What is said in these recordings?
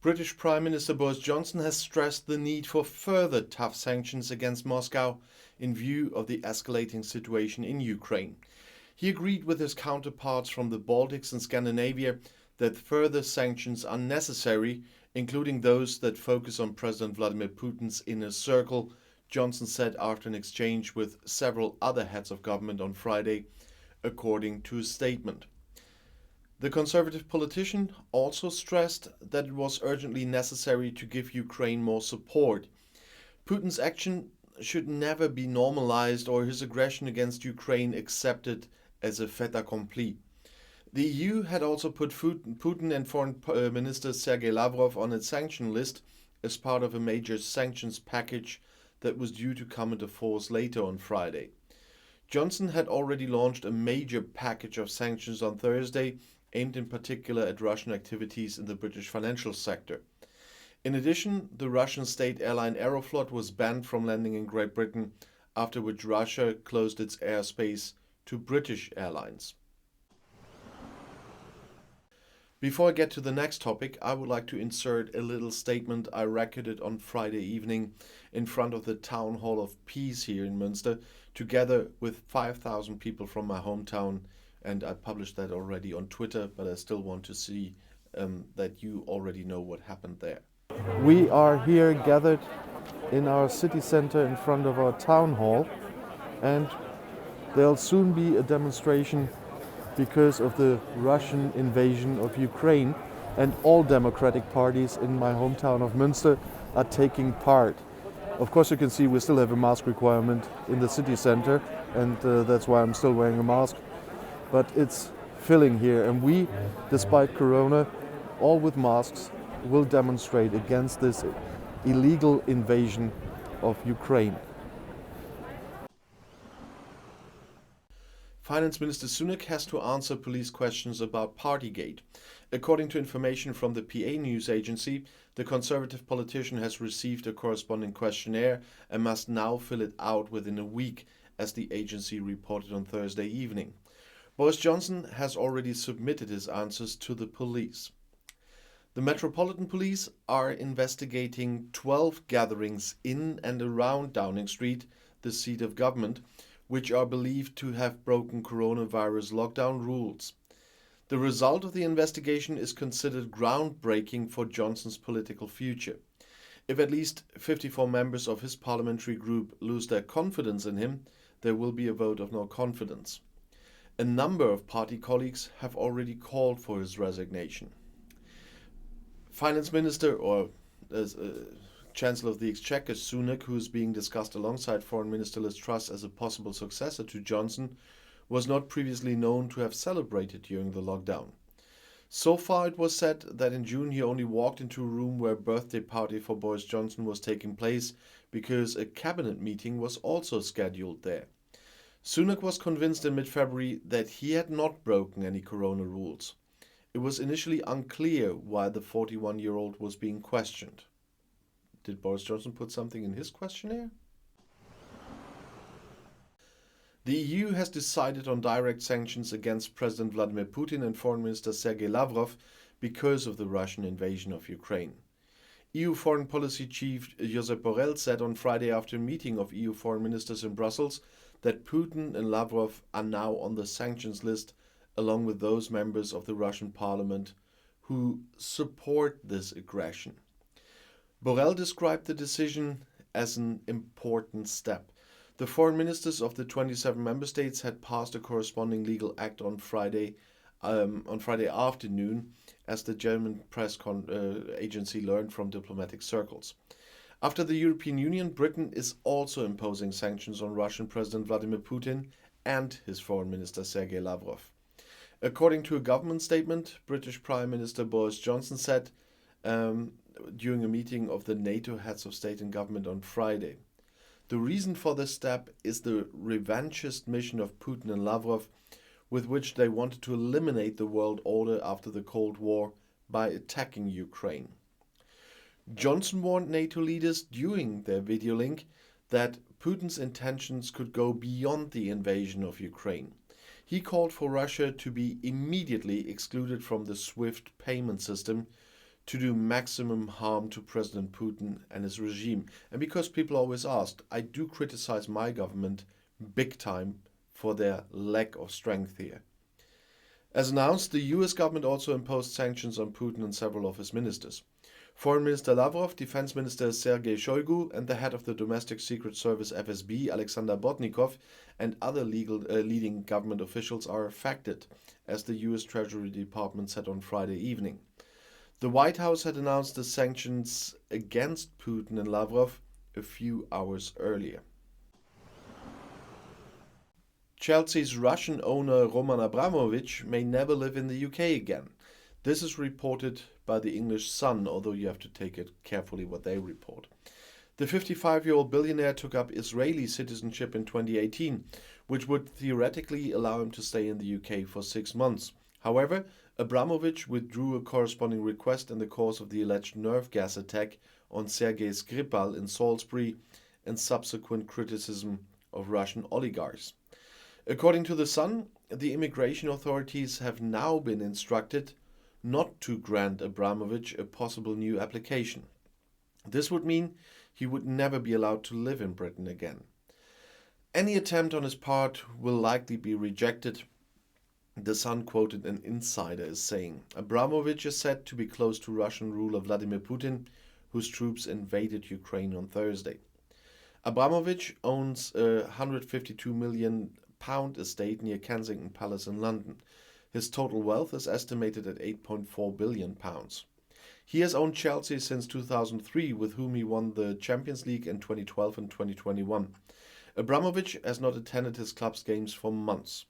British Prime Minister Boris Johnson has stressed the need for further tough sanctions against Moscow in view of the escalating situation in Ukraine. He agreed with his counterparts from the Baltics and Scandinavia that further sanctions are necessary, including those that focus on President Vladimir Putin's inner circle, Johnson said after an exchange with several other heads of government on Friday, according to a statement. The Conservative politician also stressed that it was urgently necessary to give Ukraine more support. Putin's action should never be normalized or his aggression against Ukraine accepted as a fait accompli. The EU had also put Putin and Foreign Minister Sergei Lavrov on its sanction list as part of a major sanctions package that was due to come into force later on Friday. Johnson had already launched a major package of sanctions on Thursday, aimed in particular at Russian activities in the British financial sector. In addition, the Russian state airline Aeroflot was banned from landing in Great Britain, after which Russia closed its airspace to British airlines. Before I get to the next topic, I would like to insert a little statement I recorded on Friday evening in front of the Town Hall of Peace here in Münster, together with 5,000 people from my hometown, and I published that already on Twitter, but I still want to see that you already know what happened there. We are here gathered in our city center in front of our town hall, and there'll soon be a demonstration because of the Russian invasion of Ukraine, and all democratic parties in my hometown of Münster are taking part. Of course, you can see we still have a mask requirement in the city center, and that's why I'm still wearing a mask. But it's filling here, and we, despite Corona, all with masks, will demonstrate against this illegal invasion of Ukraine. Finance Minister Sunak has to answer police questions about Partygate. According to information from the PA news agency, the Conservative politician has received a corresponding questionnaire and must now fill it out within a week, as the agency reported on Thursday evening. Boris Johnson has already submitted his answers to the police. The Metropolitan Police are investigating 12 gatherings in and around Downing Street, the seat of government, which are believed to have broken coronavirus lockdown rules. The result of the investigation is considered groundbreaking for Johnson's political future. If at least 54 members of his parliamentary group lose their confidence in him, there will be a vote of no confidence. A number of party colleagues have already called for his resignation. Finance Minister, or Chancellor of the Exchequer Sunak, who is being discussed alongside Foreign Minister Liz Truss as a possible successor to Johnson, was not previously known to have celebrated during the lockdown. So far, it was said that in June he only walked into a room where a birthday party for Boris Johnson was taking place because a cabinet meeting was also scheduled there. Sunak was convinced in mid-February that he had not broken any corona rules. It was initially unclear why the 41-year-old was being questioned. Did Boris Johnson put something in his questionnaire? The EU has decided on direct sanctions against President Vladimir Putin and Foreign Minister Sergei Lavrov because of the Russian invasion of Ukraine. EU Foreign Policy Chief Josep Borrell said on Friday after a meeting of EU foreign ministers in Brussels that Putin and Lavrov are now on the sanctions list, along with those members of the Russian parliament who support this aggression. Borrell described the decision as an important step. The foreign ministers of the 27 member states had passed a corresponding legal act on Friday afternoon, as the German press agency learned from diplomatic circles. After the European Union, Britain is also imposing sanctions on Russian President Vladimir Putin and his foreign minister Sergei Lavrov. According to a government statement, British Prime Minister Boris Johnson said during a meeting of the NATO heads of state and government on Friday, the reason for this step is the revanchist mission of Putin and Lavrov, with which they wanted to eliminate the world order after the Cold War by attacking Ukraine. Johnson warned NATO leaders during their video link that Putin's intentions could go beyond the invasion of Ukraine. He called for Russia to be immediately excluded from the SWIFT payment system to do maximum harm to President Putin and his regime. And because people always asked, I do criticize my government big time for their lack of strength here. As announced, the US government also imposed sanctions on Putin and several of his ministers. Foreign Minister Lavrov, Defense Minister Sergei Shoigu, and the head of the Domestic Secret Service FSB, Alexander Botnikov, and other leading government officials are affected, as the US Treasury Department said on Friday evening. The White House had announced the sanctions against Putin and Lavrov a few hours earlier. Chelsea's Russian owner Roman Abramovich may never live in the UK again. This is reported by the English Sun, although you have to take it carefully what they report. The 55-year-old billionaire took up Israeli citizenship in 2018, which would theoretically allow him to stay in the UK for 6 months. However, Abramovich withdrew a corresponding request in the course of the alleged nerve gas attack on Sergei Skripal in Salisbury and subsequent criticism of Russian oligarchs. According to The Sun, the immigration authorities have now been instructed not to grant Abramovich a possible new application. This would mean he would never be allowed to live in Britain again. Any attempt on his part will likely be rejected. The Sun quoted an insider as saying, Abramovich is said to be close to Russian ruler Vladimir Putin, whose troops invaded Ukraine on Thursday. Abramovich owns a £152 million estate near Kensington Palace in London. His total wealth is estimated at £8.4 billion. He has owned Chelsea since 2003, with whom he won the Champions League in 2012 and 2021. Abramovich has not attended his club's games for months.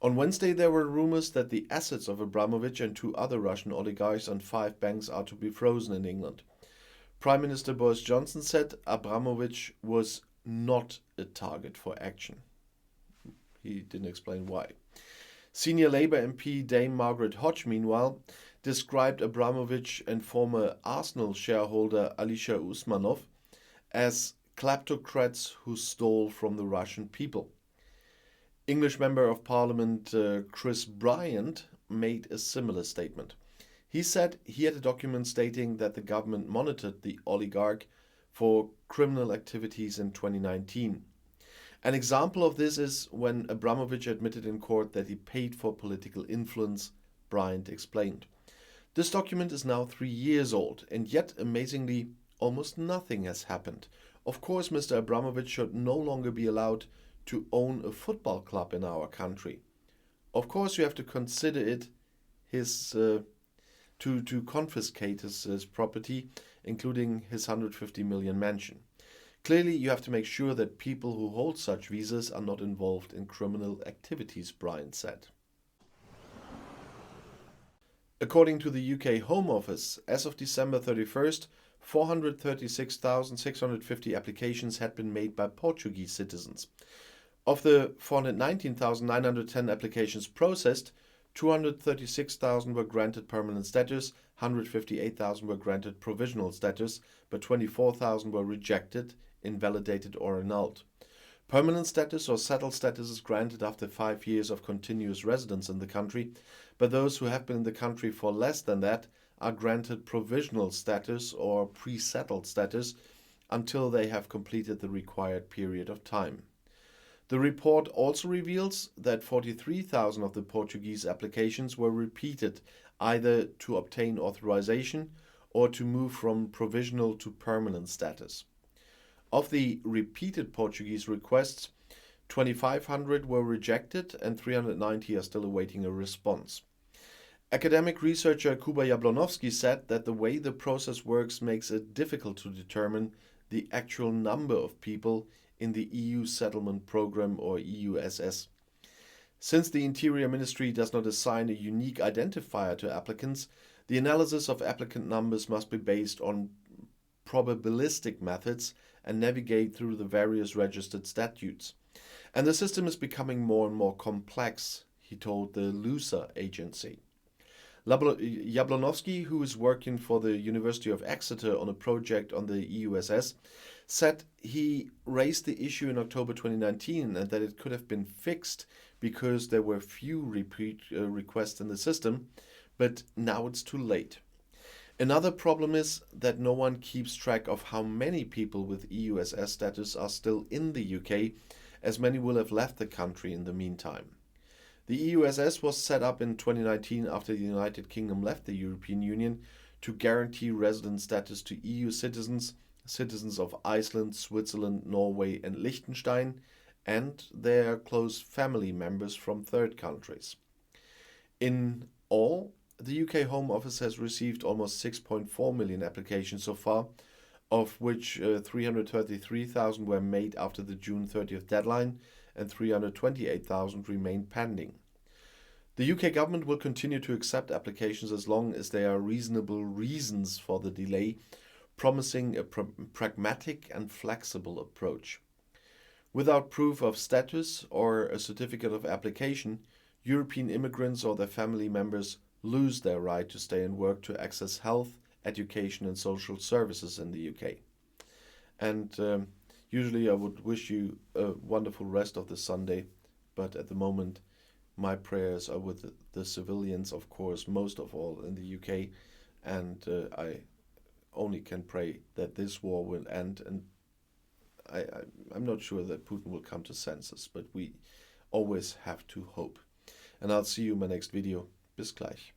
On Wednesday, there were rumors that the assets of Abramovich and 2 other Russian oligarchs and 5 banks are to be frozen in England. Prime Minister Boris Johnson said Abramovich was not a target for action. He didn't explain why. Senior Labour MP Dame Margaret Hodge, meanwhile, described Abramovich and former Arsenal shareholder Alisher Usmanov as kleptocrats who stole from the Russian people. English Member of Parliament Chris Bryant made a similar statement. He said he had a document stating that the government monitored the oligarch for criminal activities in 2019. An example of this is when Abramovich admitted in court that he paid for political influence, Bryant explained. This document is now 3 years old, and yet, amazingly, almost nothing has happened. Of course, Mr. Abramovich should no longer be allowed to own a football club in our country. Of course, you have to consider it to confiscate his property, including his 150 million mansion. Clearly, you have to make sure that people who hold such visas are not involved in criminal activities, Bryant said. According to the UK Home Office, as of December 31st, 436,650 applications had been made by Portuguese citizens. Of the 419,910 applications processed, 236,000 were granted permanent status, 158,000 were granted provisional status, but 24,000 were rejected, invalidated or annulled. Permanent status or settled status is granted after 5 years of continuous residence in the country, but those who have been in the country for less than that are granted provisional status or pre-settled status until they have completed the required period of time. The report also reveals that 43,000 of the Portuguese applications were repeated, either to obtain authorization or to move from provisional to permanent status. Of the repeated Portuguese requests, 2,500 were rejected and 390 are still awaiting a response. Academic researcher Kuba Jablonowski said that the way the process works makes it difficult to determine the actual number of people in the EU Settlement Programme or EUSS. Since the Interior Ministry does not assign a unique identifier to applicants, the analysis of applicant numbers must be based on probabilistic methods and navigate through the various registered statutes. And the system is becoming more and more complex, he told the LUSA agency. Jablonowski, who is working for the University of Exeter on a project on the EUSS, said he raised the issue in October 2019 and that it could have been fixed because there were few repeat requests in the system, but now it's too late. Another problem is that no one keeps track of how many people with EUSS status are still in the UK, as many will have left the country in the meantime. The EUSS was set up in 2019 after the United Kingdom left the European Union to guarantee resident status to EU citizens, citizens of Iceland, Switzerland, Norway and Liechtenstein, and their close family members from third countries. In all, the UK Home Office has received almost 6.4 million applications so far, of which 333,000 were made after the June 30th deadline and 328,000 remain pending. The UK government will continue to accept applications as long as there are reasonable reasons for the delay, promising a pragmatic and flexible approach. Without proof of status or a certificate of application, European immigrants or their family members lose their right to stay and work to access health, education and social services in the UK. And usually I would wish you a wonderful rest of the Sunday, but at the moment my prayers are with the civilians, of course, most of all in the UK, and I only can pray that this war will end, and I'm not sure that Putin will come to senses, but we always have to hope. And I'll see you in my next video. Bis gleich.